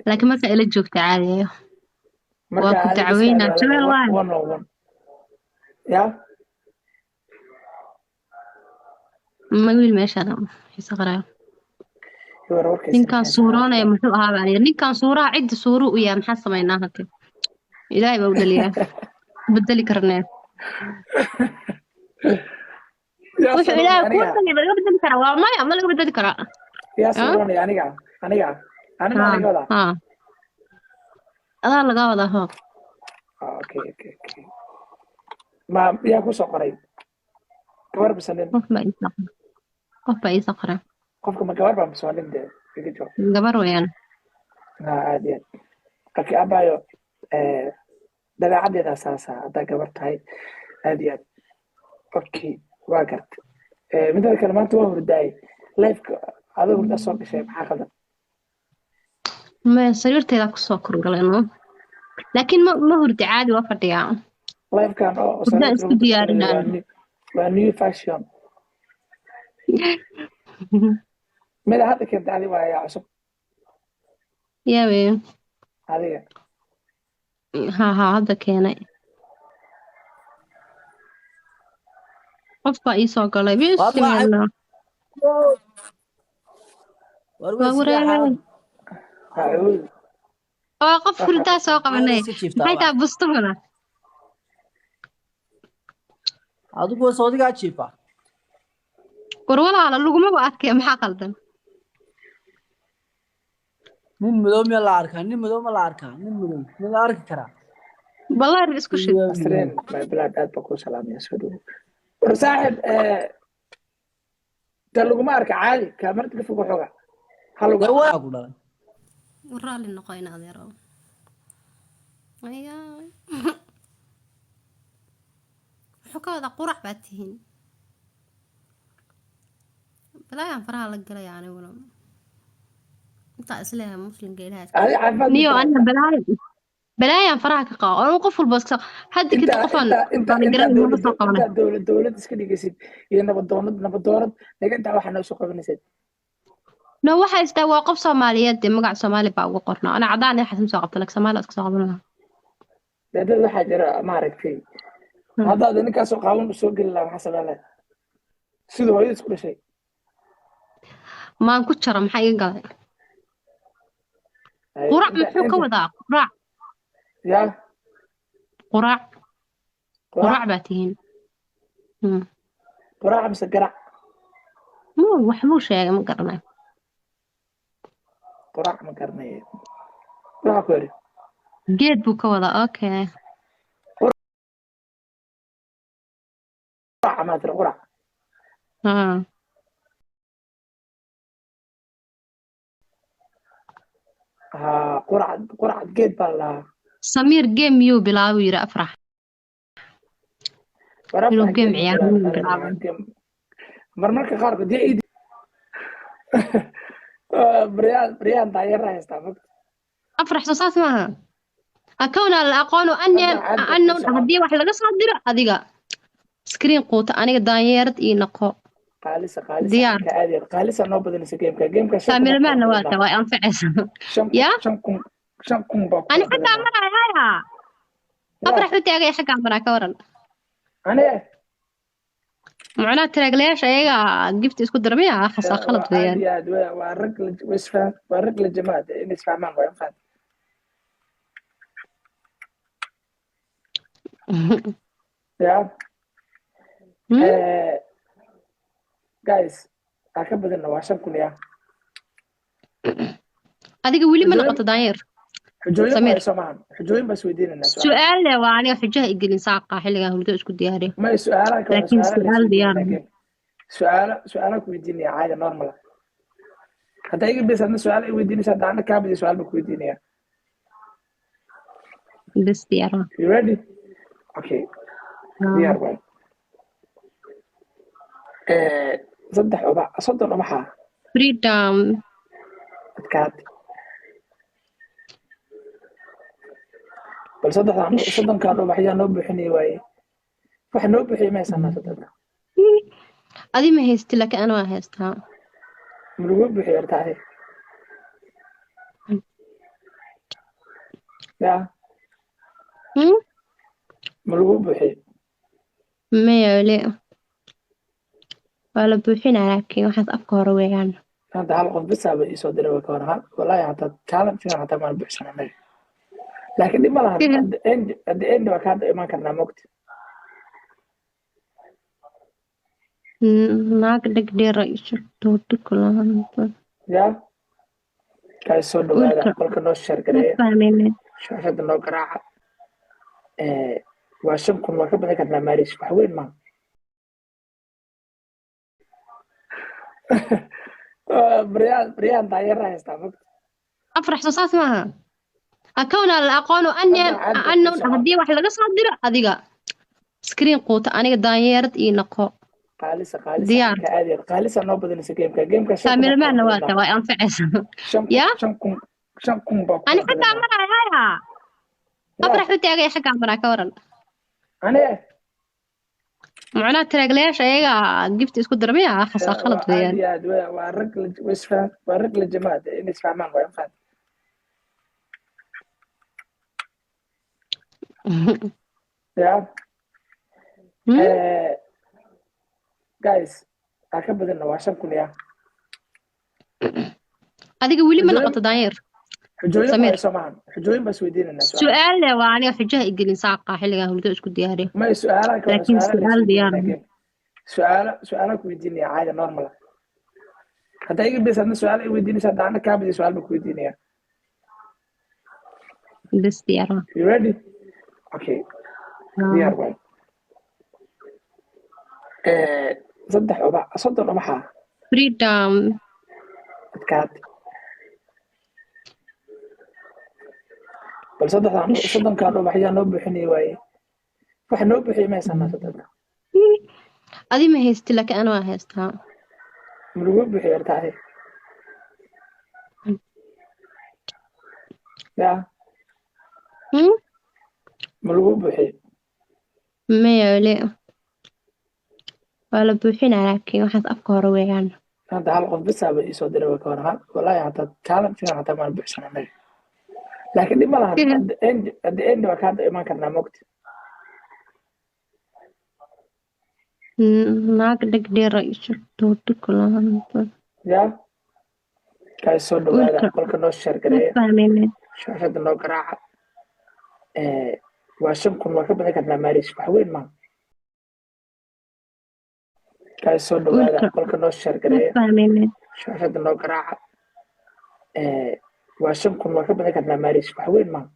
لكن ما كان إلا جوكت عادي marka وكنت adiga iska عوينا adaalada شباب واحد 101 ya ما يقول ماشي أنا يصغر war نين warkaysan كان maxay saxaad صورة kale محل هذا يعني نين كان صورة عد صورة ويا محصة ما يناها كده إلهي بودليه بدلي كرنيه yaa وش suuroonay إلهي كل aniga اللي بدل كرا والله ما اللي بدل كرا yaa ها suuroonay aniga ani ma ها aniga wada ها هذا اللي قاعد هو okay ma yaa ku soo qoray gabar bisanin قف بأي صخرة qofka ma gabar baa bisanin de iga joog قبر وين aad iyo okay abayo dabeecadeeda saasa haddaa gabar tahay aad iyo aad okay waa gartay midda kale maanta waa hurdaay lifeka adoo hurda soo gashay maxaa qaldan ما سريرتي ذاك السكر قالنا لكن ما هو عادي وافد يعني lifekan oo بدنا sariirta اسكو lagu tirtirayo ديارنا waa new fashion mida hadda keentay adi waa yaa cusub يا وين adiga ها هذا كان قف بأي صقر بسم والله الله warwey sidee ووري xaaladu acuud قف فردا سوق maada مني iska jiiftaa maxay ba taa bustumana adigu soodigaa jiifa war walaala laguma ba arkay maxaa qaldan nin madow miya la arkaa nin madow ma la arkaa nin madow ma la arki karaa wallahi isku shid asreen my blood aad baa kuu salaamaya soo dhowo war saaxib de laguma arka caadi kaamarta ka fog waxooga halagu dee waa ku dhalay waraali noqoyn adeero ayaa wuxuu ka wada qurac baad tihiin balaayan faraha la galay aniguna intaa isleeyahay muslimka ilaahay adi caafimaad niyo ma aniga tahay balaayan faraha ka qabo oo qof walba iska hadda kadib qofan baan garan ma soo qabanay intaa dowlad iska dhigaysid iyo nabadoonad naga intaa waxaa noo soo qabanaysid no waxa istaa waa qof Soomaaliyeed dee magac Soomaali baa ugu qornaa ana cadaan ah xasan soo qabta lak Soomaali iska soo qabanaa dad waxaa jira maaragtay haddaad ninkaasoo qaawan u soo geli lahaa maxaa samayn lahayd sida hooyada isku dhashay maan ku jara maxaa iga galay qurac muxuu ka wadaa qurac yaa qurac qurac baa tihiin quraaca mise garac wax buu sheegay ma garanay quraac ma garanay waxa ku yiri geed buu ka wadaa okay quraac ma tira quraac quraac geed baa la Samir game yuu bilaabo yiri afrax inuu game ciyaaro bilaabo marmarka qaar badii ciid بريان طاير هيستعمل أفرح صوصات معها أكون الأقون أنه هدي واحد لقى صادرة هذيك سكرين قوت أنا دايرت ينقو قالسة ديار قالسة نوبة نسجيم كجيم كشيء سامر ما نواته وأنفعس يا شنكم بقى أنا حتى أمرها هاي أفرح وتاجي حق أمرها كورن أنا معنا تراك ليش أيها جبت إسكو دربيها خاصة خلط ويان يا دوا والرجل ويسفهم والرجل الجماعة نسمع معه وينفهم يا guys أكبر إنه واشم كليا هذيك ولي من قطة داير حجوين بس سمان حجوين بس ويدين الناس سؤال وأنا حجها يقولين ساقة حلقة هم تسكو دياري ما سؤالك لكن سؤال ديار سؤالك ويديني عادي نورمال حتى يجي بس أنا سؤال ويديني سأل أنا كابل سؤال بك ويديني بس ديارة you ready okay ديار بقى صدق ربحها freedom كات بل صدق كان ربحيا نوب حني واي واحد نوب حي ما يسمى صدق أدي ما هيست لك أنا ما هيستها مروب بحي ارتاحي يا هم ملقوب بحي maya weli waa la buuxinaa laakiin waxaas afka hore weeyaan هذا هالقف بس أبي يسود لي وكورها والله حتى تعلم فيها حتى ما نبحث عنه لكن دي ما لها الدين وكان ما كنا موقت naag dhegdheer ay isirtooti kulaanta يا كاي سود هذا wiilka كل كنا الشهر ma قرية fahmayne شاشة إنه قراعة واشمكم وكبنا كنا ماريش وحوين ما بريان طاير هاي استعملت afrax soo saas maaha akawna la aqoon unknown haddii wax laga soo diro adiga screen quuta aniga daanyeerad ii noqo قالسة diyaar كعادي قالسة نو بدنا جيم kaamilmaana waa taa waa anfacaysa ya شمكم ani بقى xaggaa maraya afrax u taagay xaggaa maraa ka waran أنا macnaha taraaglayaasha ayaga gifti isku darmaya khasaa khalad weeyaan عادي عاد والرجل ويسفهم والرجل الجماعة نسمع معه وين فات يا جايز أكبر إنه واشمكم يا adiga weli ma noqoto daanyeer حجوين سمير ما يسمعون حجوين بس ويدين الناس su-aal leh waa aniga xujaha igelin saaqa xilligan hurdo isku diyaariyo ما سؤالك ولا laakiin سؤال su-aal diyaar لكن سؤالك ويديني عادي نورمال حتى يجي بس أنا سؤال ويديني سأل أنا كابل سؤال بك ويديني bes diyaara you ready okay we are well صدق وبحا freedom adkaad bal soddonkaan ubaxyaa noo buuxinay waaye wax noo buuxiya ma haysanaa soddonka adi ma haysti laakiin ana waa haystaa ma lagu buuxiyo hortaade ya ma lagu buuxiyo maya weli waa la buuxinaa laakiin waxaas afka hore weeyaan hadda hal qof bisaaba iisoo diray way ka warhaan wallahi hataa talent fiican hataa maan buuxsan anaga laakiin dhib ma lahan at the end waa ka hadda imaan karnaa mogta naag dhegdheer ay isirtooti kulaanta ya kaay soo dhawaada qolka noo sheer ma gareeya fahmayne شاشة إنه قراعة واشمكم وكبنا كنا ماريش وحوين ما كاي سود هذا كل كنا الشهر ma قرية fahmayne شاشة إنه قراعة واشمكم وكبنا كنا ماريش وحوين ما